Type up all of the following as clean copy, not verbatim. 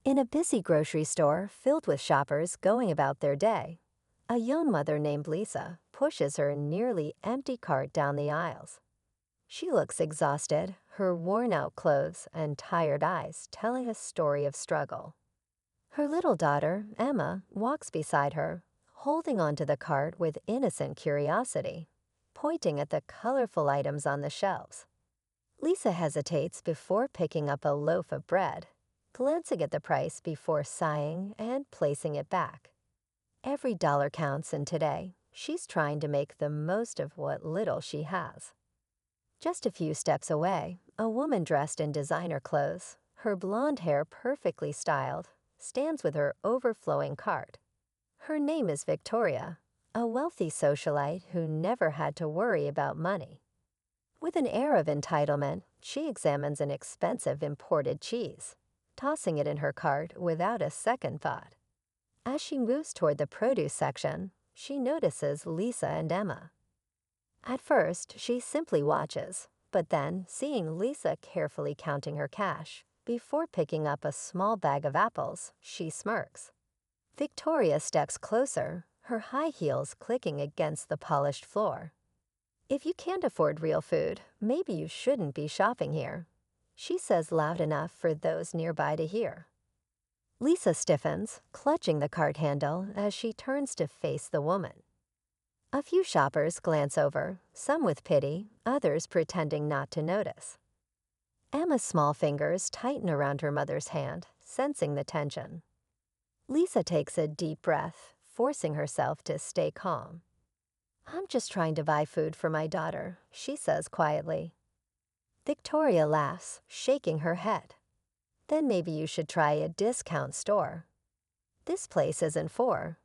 In a busy grocery store filled with shoppers going about their day, a young mother named Lisa pushes her nearly empty cart down the aisles. She looks exhausted, her worn-out clothes and tired eyes telling a story of struggle. Her little daughter, Emma, walks beside her, holding onto the cart with innocent curiosity, pointing at the colorful items on the shelves. Lisa hesitates before picking up a loaf of bread, glancing at the price before sighing and placing it back. Every dollar counts, and today, she's trying to make the most of what little she has. Just a few steps away, a woman dressed in designer clothes, her blonde hair perfectly styled, stands with her overflowing cart. Her name is Victoria, a wealthy socialite who never had to worry about money. With an air of entitlement, she examines an expensive imported cheese, tossing it in her cart without a second thought. As she moves toward the produce section, she notices Lisa and Emma. At first, she simply watches, but then, seeing Lisa carefully counting her cash, before picking up a small bag of apples, she smirks. Victoria steps closer, her high heels clicking against the polished floor. "If you can't afford real food, maybe you shouldn't be shopping here," she says loud enough for those nearby to hear. Lisa stiffens, clutching the cart handle as she turns to face the woman. A few shoppers glance over, some with pity, others pretending not to notice. Emma's small fingers tighten around her mother's hand, sensing the tension. Lisa takes a deep breath, forcing herself to stay calm. "I'm just trying to buy food for my daughter," she says quietly. Victoria laughs, shaking her head. "Then maybe you should try a discount store. This place isn't for—"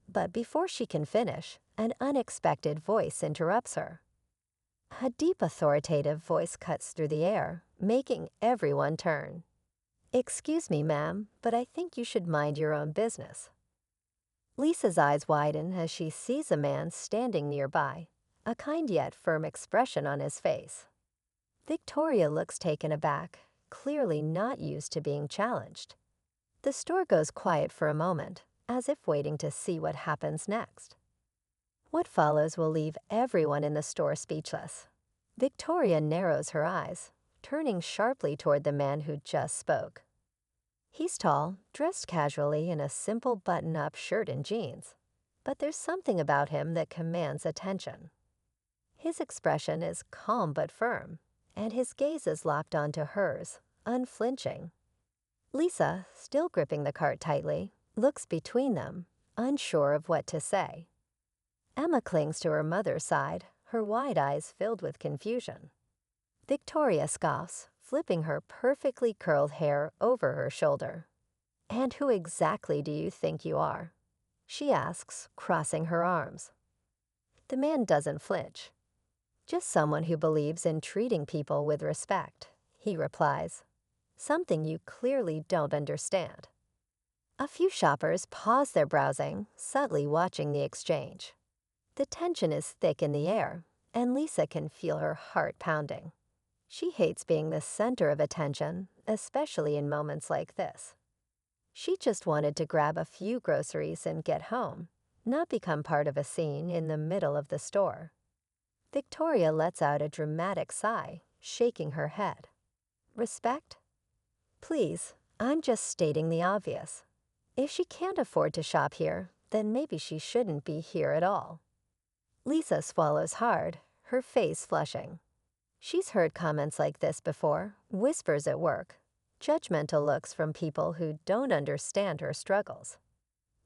But before she can finish, an unexpected voice interrupts her. A deep authoritative voice cuts through the air, making everyone turn. "Excuse me, ma'am, but I think you should mind your own business." Lisa's eyes widen as she sees a man standing nearby, a kind yet firm expression on his face. Victoria looks taken aback, clearly not used to being challenged. The store goes quiet for a moment, as if waiting to see what happens next. What follows will leave everyone in the store speechless. Victoria narrows her eyes, turning sharply toward the man who just spoke. He's tall, dressed casually in a simple button-up shirt and jeans, but there's something about him that commands attention. His expression is calm but firm, and his gaze is locked onto hers, unflinching. Lisa, still gripping the cart tightly, looks between them, unsure of what to say. Emma clings to her mother's side, her wide eyes filled with confusion. Victoria scoffs, flipping her perfectly curled hair over her shoulder. "And who exactly do you think you are?" she asks, crossing her arms. The man doesn't flinch. "Just someone who believes in treating people with respect," he replies. "Something you clearly don't understand." A few shoppers pause their browsing, subtly watching the exchange. The tension is thick in the air, and Lisa can feel her heart pounding. She hates being the center of attention, especially in moments like this. She just wanted to grab a few groceries and get home, not become part of a scene in the middle of the store. Victoria lets out a dramatic sigh, shaking her head. "Respect? Please, I'm just stating the obvious. If she can't afford to shop here, then maybe she shouldn't be here at all." Lisa swallows hard, her face flushing. She's heard comments like this before, whispers at work, judgmental looks from people who don't understand her struggles.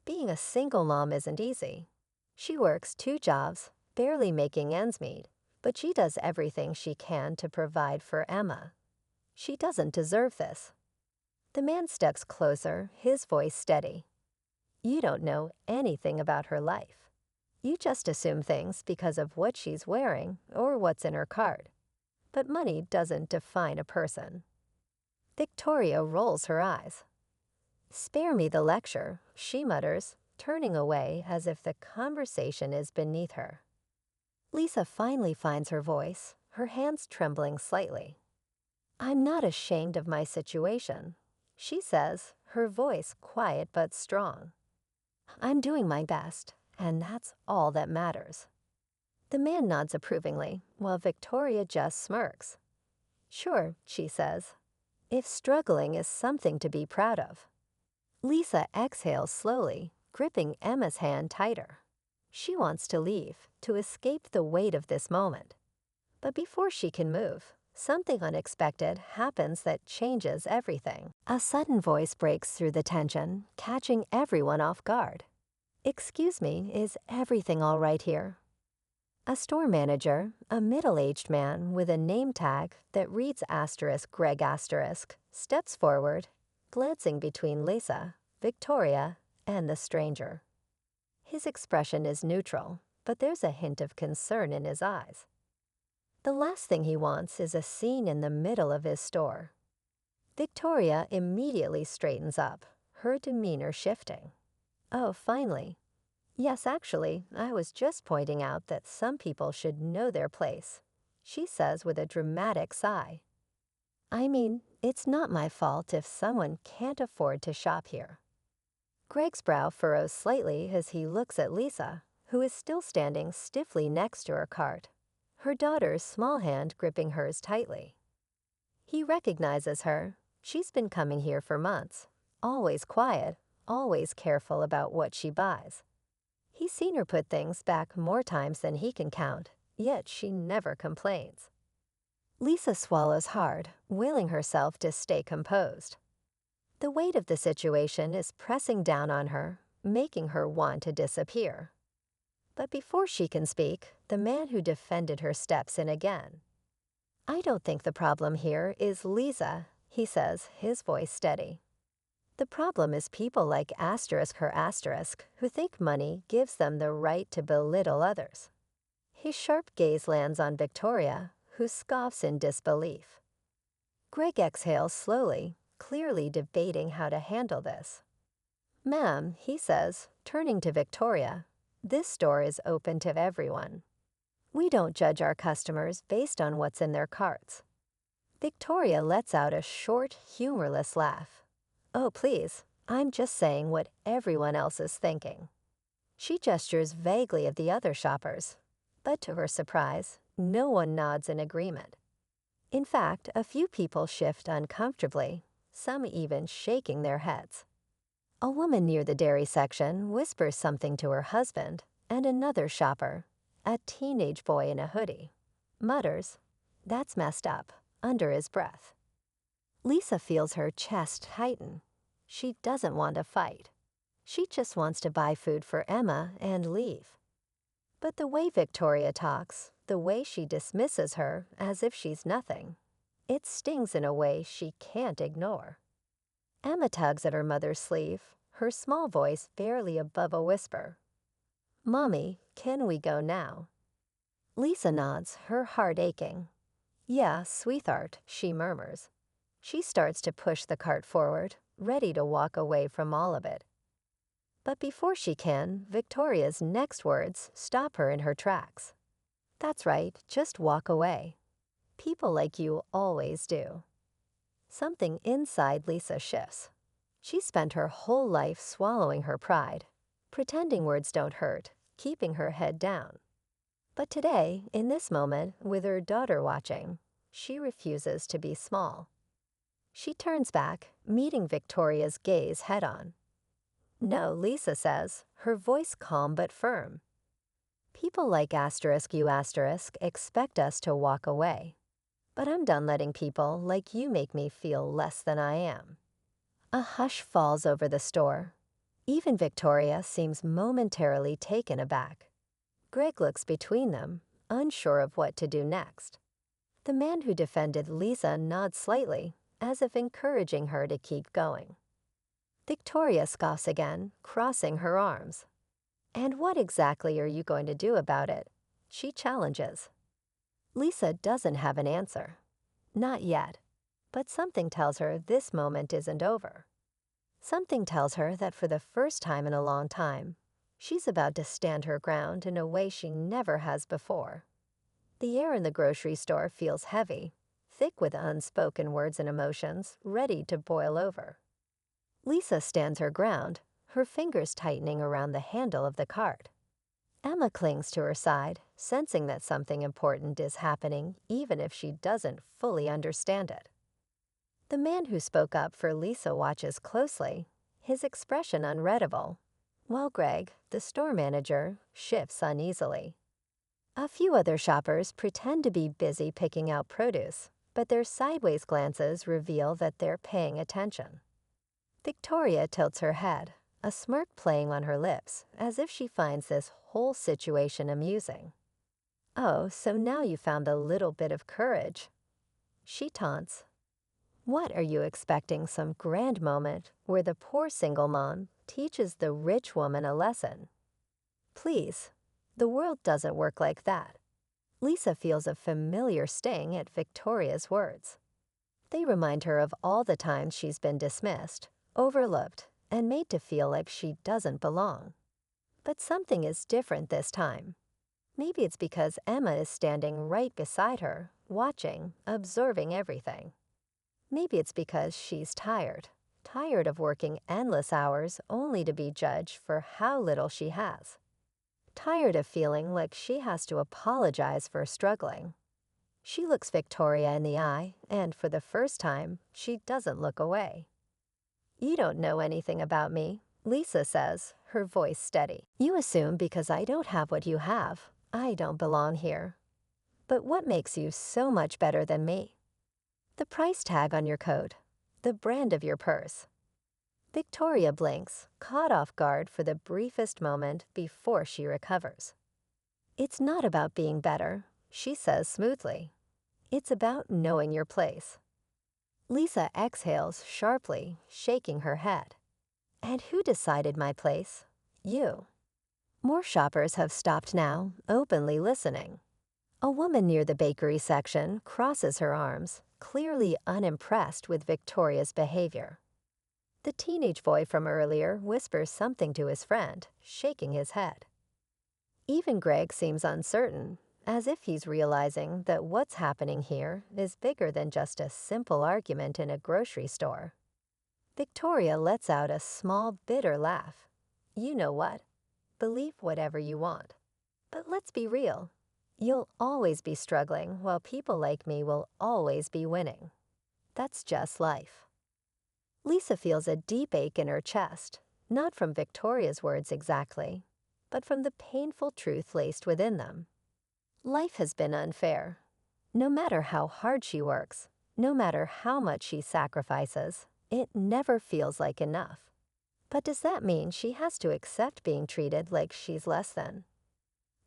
Being a single mom isn't easy. She works 2 jobs, barely making ends meet, but she does everything she can to provide for Emma. She doesn't deserve this. The man steps closer, his voice steady. "You don't know anything about her life. You just assume things because of what she's wearing or what's in her cart. But money doesn't define a person." Victoria rolls her eyes. "Spare me the lecture," she mutters, turning away as if the conversation is beneath her. Lisa finally finds her voice, her hands trembling slightly. "I'm not ashamed of my situation," she says, her voice quiet but strong. I'm doing my best, and that's all that matters. The man nods approvingly, while Victoria just smirks. Sure, she says, if struggling is something to be proud of. Lisa exhales slowly, gripping Emma's hand tighter. She wants to leave, to escape the weight of this moment. But before she can move, something unexpected happens that changes everything. A sudden voice breaks through the tension, catching everyone off guard. Excuse me, is everything all right here? A store manager, a middle-aged man with a name tag that reads Greg steps forward, glancing between Lisa, Victoria, and the stranger. His expression is neutral, but there's a hint of concern in his eyes. The last thing he wants is a scene in the middle of his store. Victoria immediately straightens up, her demeanor shifting. Oh, finally. Yes, actually, I was just pointing out that some people should know their place, she says with a dramatic sigh. I mean, it's not my fault if someone can't afford to shop here. Greg's brow furrows slightly as he looks at Lisa, who is still standing stiffly next to her cart, her daughter's small hand gripping hers tightly. He recognizes her. She's been coming here for months, always quiet, always careful about what she buys. He's seen her put things back more times than he can count, yet she never complains. Lisa swallows hard, willing herself to stay composed. The weight of the situation is pressing down on her, making her want to disappear. But before she can speak, the man who defended her steps in again. I don't think the problem here is Lisa, he says, his voice steady. The problem is people like who think money gives them the right to belittle others. His sharp gaze lands on Victoria, who scoffs in disbelief. Greg exhales slowly, clearly debating how to handle this. Ma'am, he says, turning to Victoria, this store is open to everyone. We don't judge our customers based on what's in their carts. Victoria lets out a short, humorless laugh. Oh, please, I'm just saying what everyone else is thinking. She gestures vaguely at the other shoppers, but to her surprise, no one nods in agreement. In fact, a few people shift uncomfortably, some even shaking their heads. A woman near the dairy section whispers something to her husband, and another shopper, a teenage boy in a hoodie, mutters, "That's messed up," under his breath. Lisa feels her chest tighten. She doesn't want to fight. She just wants to buy food for Emma and leave. But the way Victoria talks, the way she dismisses her as if she's nothing, it stings in a way she can't ignore. Emma tugs at her mother's sleeve, her small voice barely above a whisper. Mommy, can we go now? Lisa nods, her heart aching. Yeah, sweetheart, she murmurs. She starts to push the cart forward, ready to walk away from all of it. But before she can, Victoria's next words stop her in her tracks. That's right, just walk away. People like you always do. Something inside Lisa shifts. She spent her whole life swallowing her pride, pretending words don't hurt, keeping her head down. But today, in this moment, with her daughter watching, she refuses to be small. She turns back, meeting Victoria's gaze head-on. No, Lisa says, her voice calm but firm. People like you expect us to walk away. But I'm done letting people like you make me feel less than I am. A hush falls over the store. Even Victoria seems momentarily taken aback. Greg looks between them, unsure of what to do next. The man who defended Lisa nods slightly, as if encouraging her to keep going. Victoria scoffs again, crossing her arms. And what exactly are you going to do about it? She challenges. Lisa doesn't have an answer. Not yet. But something tells her this moment isn't over. Something tells her that for the first time in a long time, she's about to stand her ground in a way she never has before. The air in the grocery store feels heavy, thick with unspoken words and emotions, ready to boil over. Lisa stands her ground, her fingers tightening around the handle of the cart. Emma clings to her side, sensing that something important is happening even if she doesn't fully understand it. The man who spoke up for Lisa watches closely, his expression unreadable, while Greg, the store manager, shifts uneasily. A few other shoppers pretend to be busy picking out produce, but their sideways glances reveal that they're paying attention. Victoria tilts her head, a smirk playing on her lips, as if she finds this whole situation amusing. "Oh, so now you found a little bit of courage," she taunts. What are you expecting, some grand moment where the poor single mom teaches the rich woman a lesson? Please, the world doesn't work like that. Lisa feels a familiar sting at Victoria's words. They remind her of all the times she's been dismissed, overlooked, and made to feel like she doesn't belong. But something is different this time. Maybe it's because Emma is standing right beside her, watching, observing everything. Maybe it's because she's tired of working endless hours only to be judged for how little she has. Tired of feeling like she has to apologize for struggling. She looks Victoria in the eye, and for the first time, she doesn't look away. "You don't know anything about me," Lisa says, her voice steady. "You assume because I don't have what you have, I don't belong here. But what makes you so much better than me? The price tag on your coat, the brand of your purse." Victoria blinks, caught off guard for the briefest moment before she recovers. "It's not about being better," she says smoothly. "It's about knowing your place." Lisa exhales sharply, shaking her head. "And who decided my place? You." More shoppers have stopped now, openly listening. A woman near the bakery section crosses her arms, clearly unimpressed with Victoria's behavior. The teenage boy from earlier whispers something to his friend, shaking his head. Even Greg seems uncertain, as if he's realizing that what's happening here is bigger than just a simple argument in a grocery store. Victoria lets out a small, bitter laugh. "You know what? Believe whatever you want. But let's be real. You'll always be struggling while people like me will always be winning. That's just life." Lisa feels a deep ache in her chest, not from Victoria's words exactly, but from the painful truth laced within them. Life has been unfair. No matter how hard she works, no matter how much she sacrifices, it never feels like enough. But does that mean she has to accept being treated like she's less than?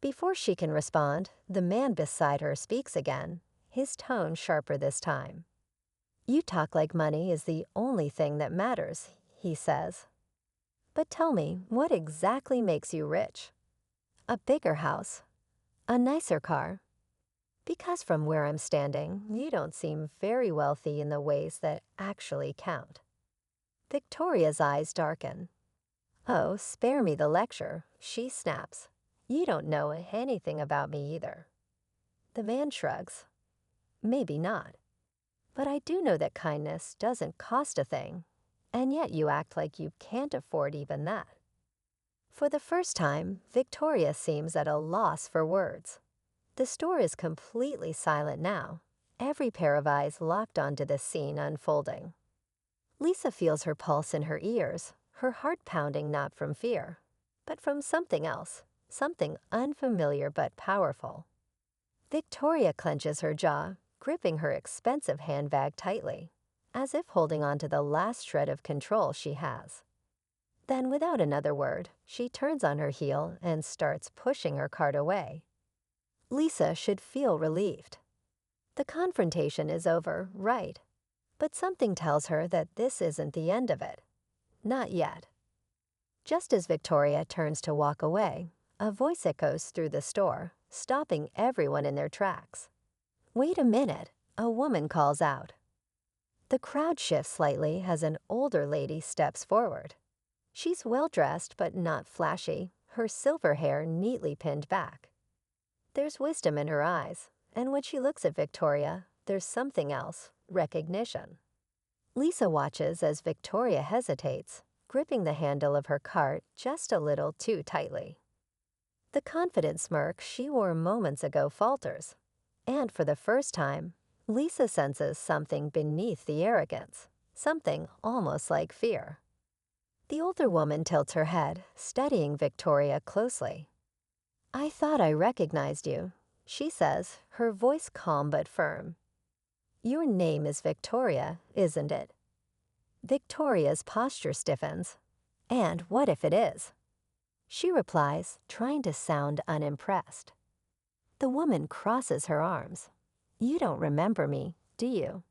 Before she can respond, the man beside her speaks again, his tone sharper this time. "You talk like money is the only thing that matters," he says. "But tell me, what exactly makes you rich? A bigger house? A nicer car? Because from where I'm standing, you don't seem very wealthy in the ways that actually count." Victoria's eyes darken. "Oh, spare me the lecture," she snaps. "You don't know anything about me either." The man shrugs. "Maybe not. But I do know that kindness doesn't cost a thing, and yet you act like you can't afford even that." For the first time, Victoria seems at a loss for words. The store is completely silent now, every pair of eyes locked onto the scene unfolding. Lisa feels her pulse in her ears, her heart pounding not from fear, but from something else, something unfamiliar but powerful. Victoria clenches her jaw, gripping her expensive handbag tightly, as if holding on to the last shred of control she has. Then, without another word, she turns on her heel and starts pushing her cart away. Lisa should feel relieved. The confrontation is over, right? But something tells her that this isn't the end of it. Not yet. Just as Victoria turns to walk away, a voice echoes through the store, stopping everyone in their tracks. "Wait a minute," a woman calls out. The crowd shifts slightly as an older lady steps forward. She's well-dressed but not flashy, her silver hair neatly pinned back. There's wisdom in her eyes, and when she looks at Victoria, there's something else, recognition. Lisa watches as Victoria hesitates, gripping the handle of her cart just a little too tightly. The confident smirk she wore moments ago falters, and for the first time, Lisa senses something beneath the arrogance, something almost like fear. The older woman tilts her head, studying Victoria closely. "I thought I recognized you," she says, her voice calm but firm. "Your name is Victoria, isn't it?" Victoria's posture stiffens. "And what if it is?" She replies, trying to sound unimpressed. The woman crosses her arms. "You don't remember me, do you?"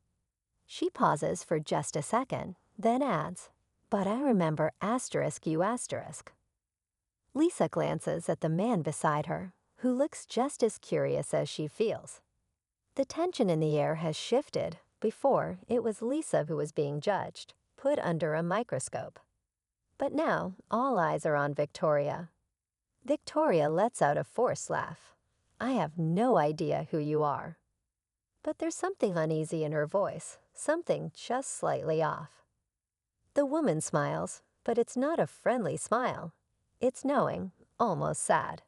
She pauses for just a second, then adds, "But I remember asterisk you asterisk." Lisa glances at the man beside her, who looks just as curious as she feels. The tension in the air has shifted. Before, it was Lisa who was being judged, put under a microscope. But now, all eyes are on Victoria. Victoria lets out a forced laugh. "I have no idea who you are." But there's something uneasy in her voice, something just slightly off. The woman smiles, but it's not a friendly smile. It's knowing, almost sad.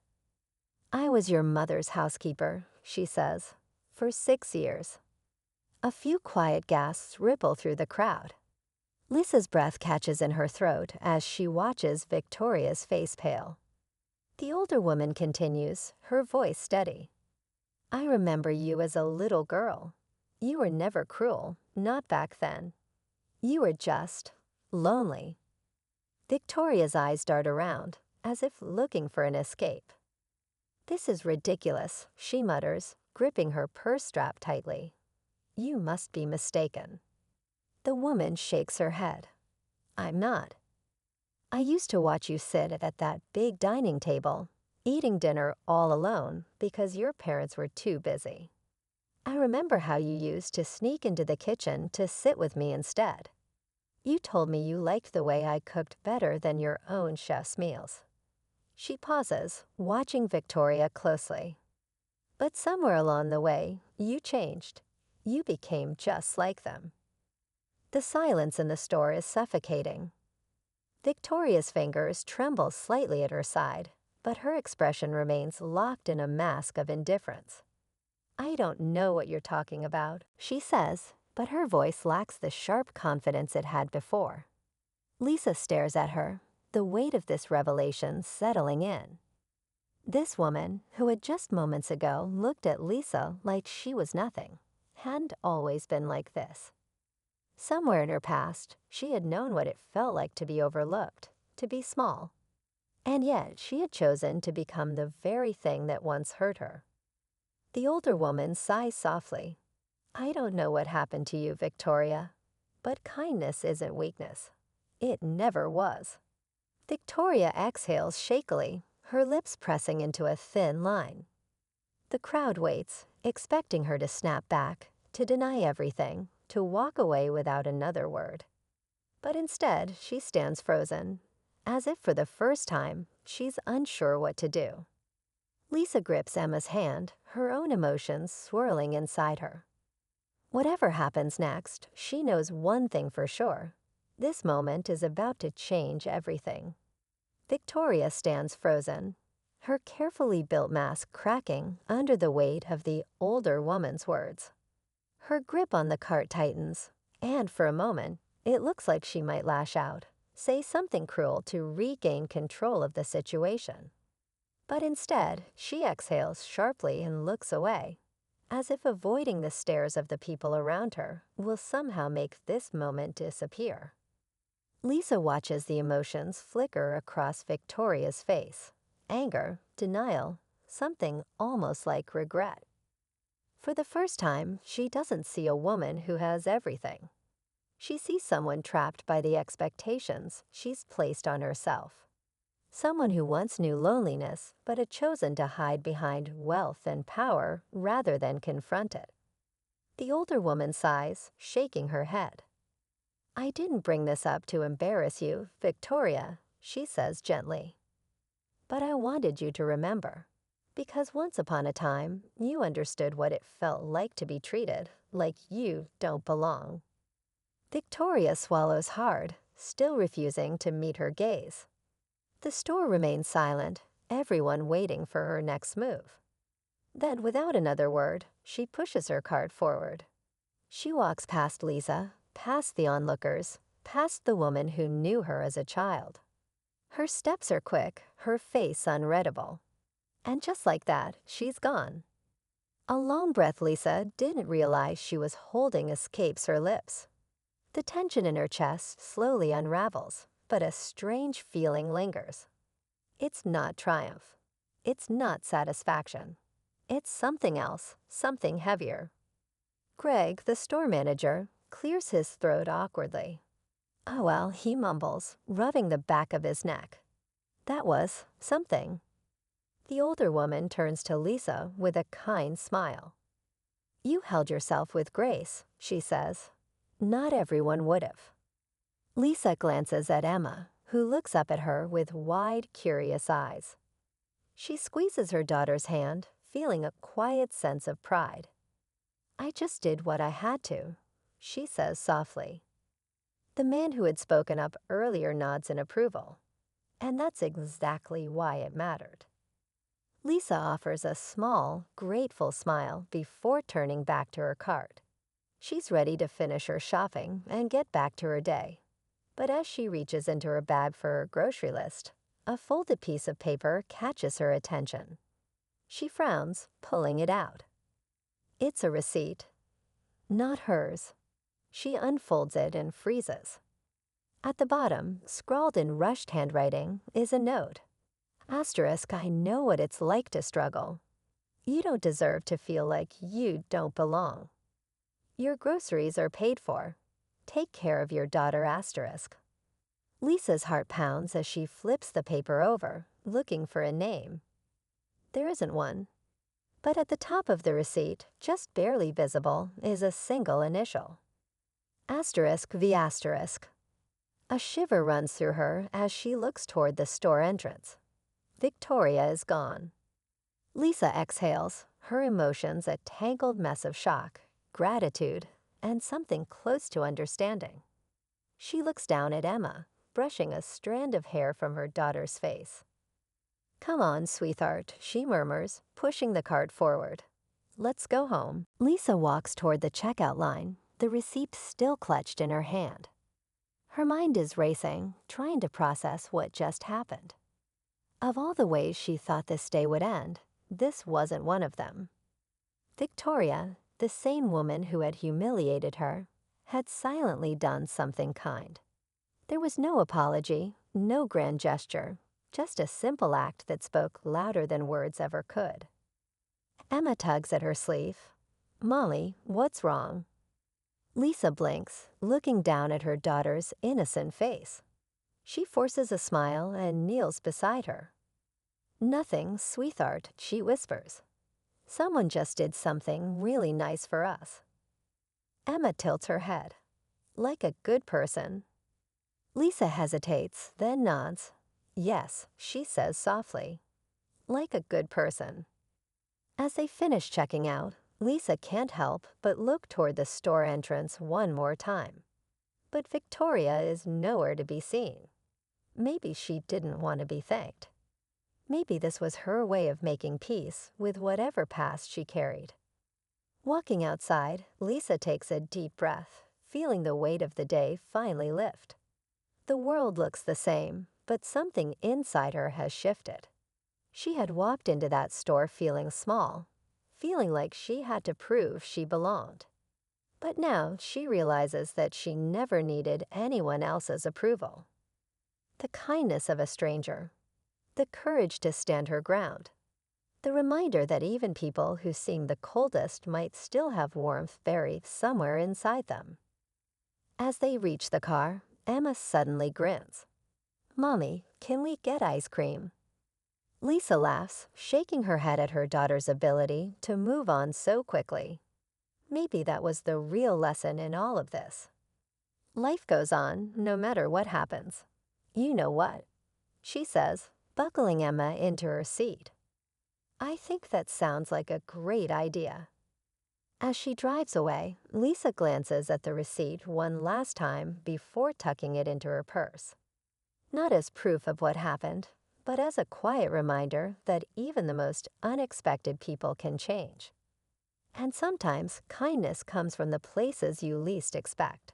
"I was your mother's housekeeper," she says, "for 6 years." A few quiet gasps ripple through the crowd. Lisa's breath catches in her throat as she watches Victoria's face pale. The older woman continues, her voice steady. "I remember you as a little girl. You were never cruel, not back then. You were just lonely." Victoria's eyes dart around, as if looking for an escape. "This is ridiculous," she mutters, gripping her purse strap tightly. "You must be mistaken." The woman shakes her head. "I'm not. I used to watch you sit at that big dining table, eating dinner all alone because your parents were too busy. I remember how you used to sneak into the kitchen to sit with me instead. You told me you liked the way I cooked better than your own chef's meals." She pauses, watching Victoria closely. "But somewhere along the way, you changed. You became just like them." The silence in the store is suffocating. Victoria's fingers tremble slightly at her side, but her expression remains locked in a mask of indifference. "I don't know what you're talking about," she says, but her voice lacks the sharp confidence it had before. Lisa stares at her, the weight of this revelation settling in. This woman, who had just moments ago looked at Lisa like she was nothing, hadn't always been like this. Somewhere in her past, she had known what it felt like to be overlooked, to be small. And yet she had chosen to become the very thing that once hurt her. The older woman sighs softly. "I don't know what happened to you, Victoria, but kindness isn't weakness. It never was." Victoria exhales shakily, her lips pressing into a thin line. The crowd waits, expecting her to snap back, to deny everything, to walk away without another word. But instead, she stands frozen, as if for the first time, she's unsure what to do. Lisa grips Emma's hand, her own emotions swirling inside her. Whatever happens next, she knows one thing for sure. This moment is about to change everything. Victoria stands frozen, her carefully built mask cracking under the weight of the older woman's words. Her grip on the cart tightens, and for a moment, it looks like she might lash out, say something cruel to regain control of the situation. But instead, she exhales sharply and looks away, as if avoiding the stares of the people around her will somehow make this moment disappear. Lisa watches the emotions flicker across Victoria's face. Anger, denial, something almost like regret. For the first time, she doesn't see a woman who has everything. She sees someone trapped by the expectations she's placed on herself. Someone who once knew loneliness but had chosen to hide behind wealth and power rather than confront it. The older woman sighs, shaking her head. "I didn't bring this up to embarrass you, Victoria," she says gently. "But I wanted you to remember. Because once upon a time, you understood what it felt like to be treated like you don't belong." Victoria swallows hard, still refusing to meet her gaze. The store remains silent, everyone waiting for her next move. Then, without another word, she pushes her cart forward. She walks past Lisa, past the onlookers, past the woman who knew her as a child. Her steps are quick, her face unreadable. And just like that, she's gone. A long breath Lisa didn't realize she was holding escapes her lips. The tension in her chest slowly unravels, but a strange feeling lingers. It's not triumph. It's not satisfaction. It's something else, something heavier. Greg, the store manager, clears his throat awkwardly. Oh well, he mumbles, rubbing the back of his neck. That was something. The older woman turns to Lisa with a kind smile. You held yourself with grace, she says. Not everyone would have. Lisa glances at Emma, who looks up at her with wide, curious eyes. She squeezes her daughter's hand, feeling a quiet sense of pride. I just did what I had to, she says softly. The man who had spoken up earlier nods in approval, and that's exactly why it mattered. Lisa offers a small, grateful smile before turning back to her cart. She's ready to finish her shopping and get back to her day. But as she reaches into her bag for her grocery list, a folded piece of paper catches her attention. She frowns, pulling it out. It's a receipt. Not hers. She unfolds it and freezes. At the bottom, scrawled in rushed handwriting, is a note. Asterisk, I know what it's like to struggle. You don't deserve to feel like you don't belong. Your groceries are paid for. Take care of your daughter, asterisk. Lisa's heart pounds as she flips the paper over, looking for a name. There isn't one. But at the top of the receipt, just barely visible, is a single initial. Asterisk v asterisk. A shiver runs through her as she looks toward the store entrance. Victoria is gone. Lisa exhales, her emotions a tangled mess of shock, gratitude, and something close to understanding. She looks down at Emma, brushing a strand of hair from her daughter's face. Come on, sweetheart, she murmurs, pushing the cart forward. Let's go home. Lisa walks toward the checkout line, the receipt still clutched in her hand. Her mind is racing, trying to process what just happened. Of all the ways she thought this day would end, this wasn't one of them. Victoria, the same woman who had humiliated her, had silently done something kind. There was no apology, no grand gesture, just a simple act that spoke louder than words ever could. Emma tugs at her sleeve. Molly, what's wrong? Lisa blinks, looking down at her daughter's innocent face. She forces a smile and kneels beside her. Nothing, sweetheart, she whispers. Someone just did something really nice for us. Emma tilts her head. Like a good person. Lisa hesitates, then nods. Yes, she says softly. Like a good person. As they finish checking out, Lisa can't help but look toward the store entrance one more time. But Victoria is nowhere to be seen. Maybe she didn't want to be thanked. Maybe this was her way of making peace with whatever past she carried. Walking outside, Lisa takes a deep breath, feeling the weight of the day finally lift. The world looks the same, but something inside her has shifted. She had walked into that store feeling small, feeling like she had to prove she belonged. But now she realizes that she never needed anyone else's approval. The kindness of a stranger, the courage to stand her ground, the reminder that even people who seem the coldest might still have warmth buried somewhere inside them. As they reach the car, Emma suddenly grins. Mommy, can we get ice cream? Lisa laughs, shaking her head at her daughter's ability to move on so quickly. Maybe that was the real lesson in all of this. Life goes on, no matter what happens. You know what? She says, buckling Emma into her seat. I think that sounds like a great idea. As she drives away, Lisa glances at the receipt one last time before tucking it into her purse. Not as proof of what happened, but as a quiet reminder that even the most unexpected people can change. And sometimes kindness comes from the places you least expect.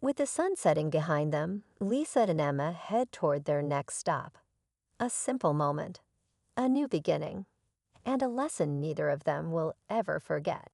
With the sun setting behind them, Lisa and Emma head toward their next stop. A simple moment, a new beginning, and a lesson neither of them will ever forget.